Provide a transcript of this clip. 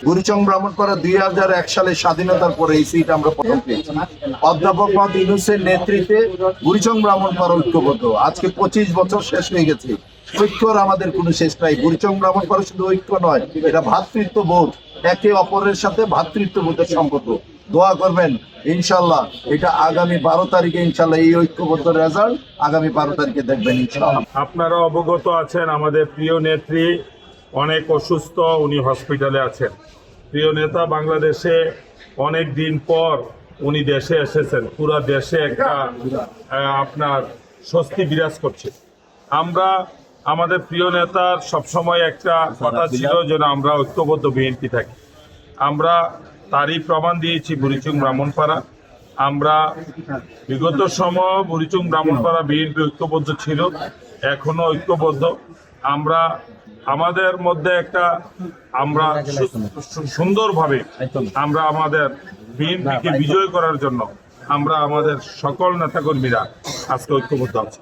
বুড়িচং ব্রাহ্মণপাড়া 2001 সালে স্বাধীনতার পরে এই সিট আমরা প্রথম পেয়েছি। অধ্যাপক মোহাম্মদ ইউনূসের নেতৃত্বে বুড়িচং ব্রাহ্মণপাড়া ঐক্যবদ্ধ। আজকে 25 বছর শেষ হয়ে গেছে, ঐক্যর আমাদের কোনো শেষ নাই। বুড়িচং ব্রাহ্মণপাড়া শুধু ঐক্য নয়, এটা ভ্রাতৃত্ববোধ, একে অপরের সাথে ভ্রাতৃত্ববোধের সম্পর্ক। দোয়া করবেন ইনশাল্লাহ, এটা আগামী 12 তারিখে ইনশাল্লাহ এই ঐক্যবদ্ধ রেজাল্ট আগামী 12 তারিখে দেখবেন ইনশাল্লাহ। আপনারা অবগত আছেন আমাদের প্রিয় নেত্রী অনেক অসুস্থ, উনি হসপিটালে আছেন। প্রিয় নেতা বাংলাদেশে অনেক দিন পর উনি দেশে এসেছেন, পুরা দেশে একটা আপনার স্বস্তি বিরাজ করছে। আমরা আমাদের প্রিয় নেতার সবসময় একটা কথা ছিল যেন আমরা ঐক্যবদ্ধ বিএনপি থাকি। আমরা তারই প্রমাণ দিয়েছি বুড়িচং ব্রাহ্মণপাড়া। আমরা বিগত সময় বুড়িচং ব্রাহ্মণপাড়া বিএনপি ঐক্যবদ্ধ ছিল, এখনো ঐক্যবদ্ধ। আমরা আমাদের মধ্যে একটা আমরা সুন্দরভাবে আমরা আমাদের বিএনপিকে বিজয় করার জন্য আমরা আমাদের সকল নেতাকর্মীরা আজকে ঐক্যবদ্ধ আছি।